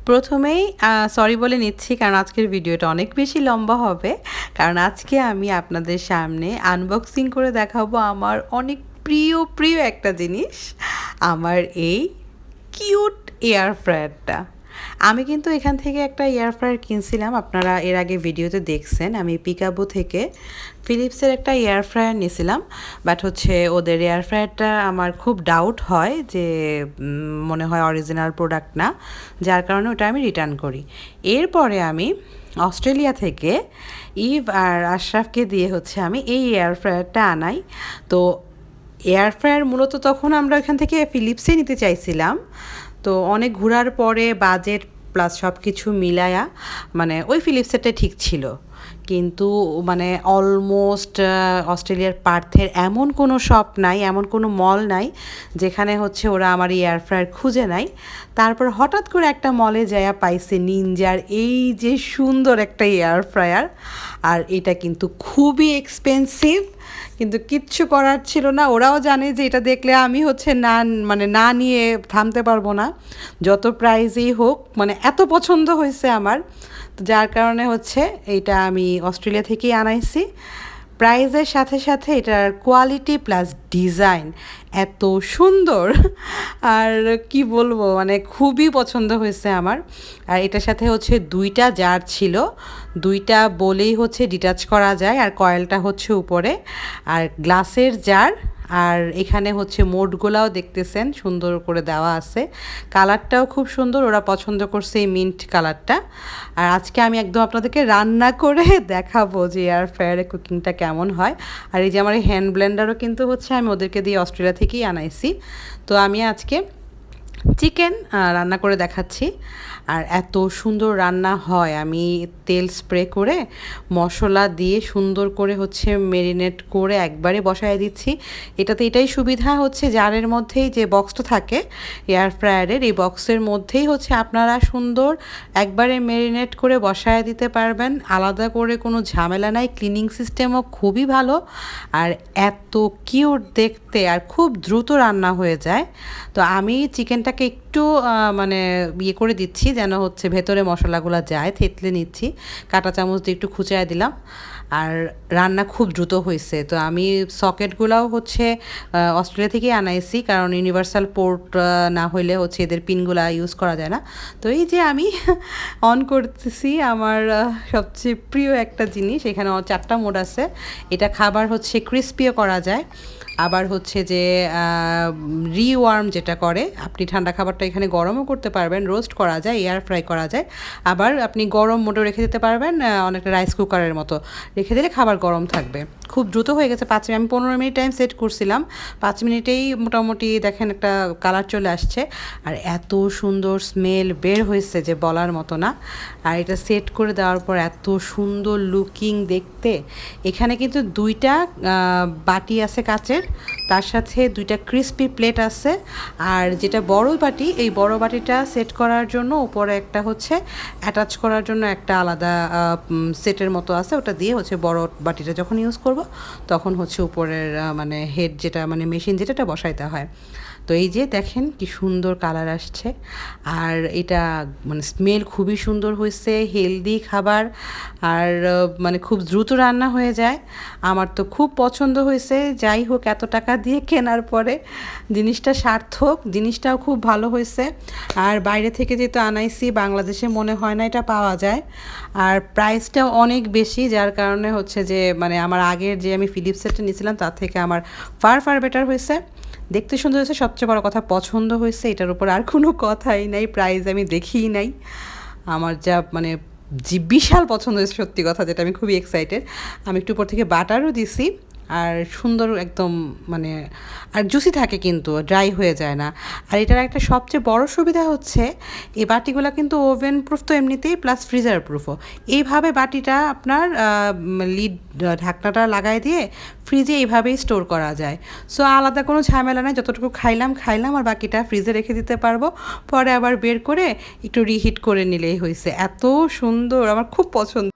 প্রথমেই সরি বলে নিচ্ছি কারণ আজকের ভিডিওটা অনেক বেশি লম্বা হবে। কারণ আজকে আমি আপনাদের সামনে আনবক্সিং করে দেখাবো আমার অনেক প্রিয় একটা জিনিস। আমার এই কিউট এয়ার ফ্রায়ারটা। আমি কিন্তু এখান থেকে একটা এয়ার ফ্রায়ার কিনছিলাম, আপনারা এর আগে ভিডিওতে দেখছেন। আমি পিকাবু থেকে ফিলিপসের একটা এয়ার ফ্রায়ার নিয়েছিলাম, বাট হচ্ছে ওদের এয়ার ফ্রায়ারটা আমার খুব ডাউট হয় যে মনে হয় অরিজিনাল প্রোডাক্ট না, যার কারণে ওটা আমি রিটার্ন করি। এরপরে আমি অস্ট্রেলিয়া থেকে ইভ আর আশরাফকে দিয়ে হচ্ছে আমি এই এয়ার ফ্রায়ারটা আনাই। তো এয়ার ফ্রায়ার মূলত তখন আমরা এখান থেকে ফিলিপসে নিতে চাইছিলাম। তো অনেক ঘোরার পরে বাজেট প্লাস সব কিছু মিলায়া মানে ওই ফিলিপসেরটাই ঠিক ছিল। কিন্তু মানে অলমোস্ট অস্ট্রেলিয়ার পার্থের এমন কোনো শপ নাই, এমন কোনো মল নাই যেখানে হচ্ছে ওরা আমার এয়ার ফ্রায়ার খুঁজে নাই। তারপর হঠাৎ করে একটা মলে যায়া পাইছে নিনজার এই যে সুন্দর একটা এয়ার ফ্রায়ার। আর এটা কিন্তু খুবই এক্সপেন্সিভ, কিন্তু কিচ্ছু করার ছিল না। ওরাও জানে যে এটা দেখলে আমি হচ্ছে না নিয়ে থামতে পারবো না, যত প্রাইজেই হোক। মানে এত পছন্দ হয়েছে আমার, তো যার কারণে হচ্ছে এইটা আমি অস্ট্রেলিয়া থেকেই আনাইছি। প্রাইজের সাথে সাথে এটার কোয়ালিটি প্লাস ডিজাইন এত সুন্দর, আর কি বলবো, মানে খুবই পছন্দ হয়েছে আমার। আর এটার সাথে হচ্ছে দুইটা জার ছিল, দুইটা বলেই হচ্ছে ডিটাচ করা যায়, আর কয়েলটা হচ্ছে উপরে, আর গ্লাসের জার। আর এখানে হচ্ছে মোডগুলাও দেখতেছেন সুন্দর করে দেওয়া আছে, কালারটাও খুব সুন্দর, ওরা পছন্দ করছে এই মিন্ট কালারটা। আর আজকে আমি একদম আপনাদেরকে রান্না করে দেখাবো যে এয়ার ফ্রায়ারে কুকিংটা কেমন হয়। আর এই যে আমার এই হ্যান্ড ব্লেন্ডারও কিন্তু হচ্ছে আমি ওদেরকে দিয়ে অস্ট্রেলিয়া থেকেই আনাইছি। তো আমি আজকে চিকেন রান্না করে দেখাচ্ছি। আর এত সুন্দর রান্না হয়, আমি তেল স্প্রে করে মশলা দিয়ে সুন্দর করে হচ্ছে মেরিনেট করে একবারে বসায় দিচ্ছি। এটাতে এটাই সুবিধা হচ্ছে জারের মধ্যেই যে বক্সটা থাকে এয়ার ফ্রায়ারের, এই বক্সের মধ্যেই হচ্ছে আপনারা সুন্দর একবারে মেরিনেট করে বসায় দিতে পারবেন, আলাদা করে কোনো ঝামেলা নাই। ক্লিনিং সিস্টেমও খুবই ভালো, আর এত কিউট দেখতে, আর খুব দ্রুত রান্না হয়ে যায়। তো আমি চিকেনটাকে একটু মানে ইয়ে করে দিচ্ছি যেন হচ্ছে ভেতরে মশলাগুলো যায়, থেতলে নিচ্ছি, কাঁটা চামচ দিয়ে একটু খুঁচায় দিলাম। আর রান্না খুব দ্রুত হয়েছে। তো আমি সকেটগুলোও হচ্ছে অস্ট্রেলিয়া থেকেই আনাইছি, কারণ ইউনিভার্সাল পোর্ট না হইলে হচ্ছে এদের পিনগুলা ইউজ করা যায় না। তো এই যে আমি অন করতেছি আমার সবচেয়ে প্রিয় একটা জিনিস। এখানে 4টা মোড আছে। এটা খাবার হচ্ছে ক্রিস্পিও করা যায়, আবার হচ্ছে যে রিওয়ার্ম যেটা করে, আপনি ঠান্ডা খাবারটা এখানে গরমও করতে পারবেন, রোস্ট করা যায়, এয়ার ফ্রাই করা যায়। আবার আপনি গরম মোডেও রেখে দিতে পারবেন, অনেকটা রাইস কুকারের মতো রেখে দিলে খাবার গরম থাকবে। খুব দ্রুত হয়ে গেছে, 5 মিনিট, আমি 15 মিনিট টাইম সেট করছিলাম, 5 মিনিটেই মোটামুটি দেখেন একটা কালার চলে আসছে। আর এত সুন্দর স্মেল বের হয়েছে যে বলার মতো না। আর এটা সেট করে দেওয়ার পর এত সুন্দর লুকিং দেখতে। এখানে কিন্তু 2টা বাটি আছে কাচের, তার সাথে 2টা ক্রিস্পি প্লেট আছে। আর যেটা বড় বাটি, এই বড় বাটিটা সেট করার জন্য উপরে একটা হচ্ছে অ্যাটাচ করার জন্য একটা আলাদা সেটের মতো আছে, ওটা দিয়ে হচ্ছে বড় বাটিটা যখন ইউজ করব তখন হচ্ছে উপরের মানে হেড যেটা মানে মেশিন যেটা বসাইতে হয়। তো এই যে দেখেন কি সুন্দর কালার আসছে, আর এটা মানে স্মেল খুবই সুন্দর হয়েছে, হেলদি খাবার, আর মানে খুব দ্রুত রান্না হয়ে যায়। আমার তো খুব পছন্দ হয়েছে। যাই হোক, এত টাকা দিয়ে কেনার পরে জিনিসটা সার্থক, জিনিসটাও খুব ভালো হয়েছে। আর বাইরে থেকে যেহেতু আনাইছি, বাংলাদেশে মনে হয় না এটা পাওয়া যায়, আর প্রাইসটাও অনেক বেশি, যার কারণে হচ্ছে যে মানে আমার আগের যে আমি ফিলিপসেরটা নিয়েছিলাম তার থেকে আমার ফার বেটার হয়েছে। দেখতে সুন্দর হয়েছে, সবচেয়ে বড় কথা পছন্দ হয়েছে, এটার উপর আর কোনো কথাই নাই। প্রাইস আমি দেখিই নাই, আমার যা মানে বিশাল পছন্দ হয়েছে সত্যি কথা, যেটা আমি খুবই এক্সাইটেড। আমি একটু উপর থেকে বাটারও দিছি, আর সুন্দর একদম মানে, আর জুসি থাকে কিন্তু ড্রাই হয়ে যায় না। আর এটার একটা সবচেয়ে বড় সুবিধা হচ্ছে এই বাটিগুলো কিন্তু ওভেন প্রুফ তো এমনিতেই, প্লাস ফ্রিজার প্রুফও। এইভাবে বাটিটা আপনার লিড ঢাকনাটা লাগাই দিয়ে ফ্রিজে এইভাবেই স্টোর করা যায়। সো আলাদা কোনো ঝামেলা নেই, যতটুকু খাইলাম আর বাকিটা ফ্রিজে রেখে দিতে পারবো, পরে আবার বের করে একটু রিহিট করে নিলেই হয়েছে। এত সুন্দর, আমার খুব পছন্দ।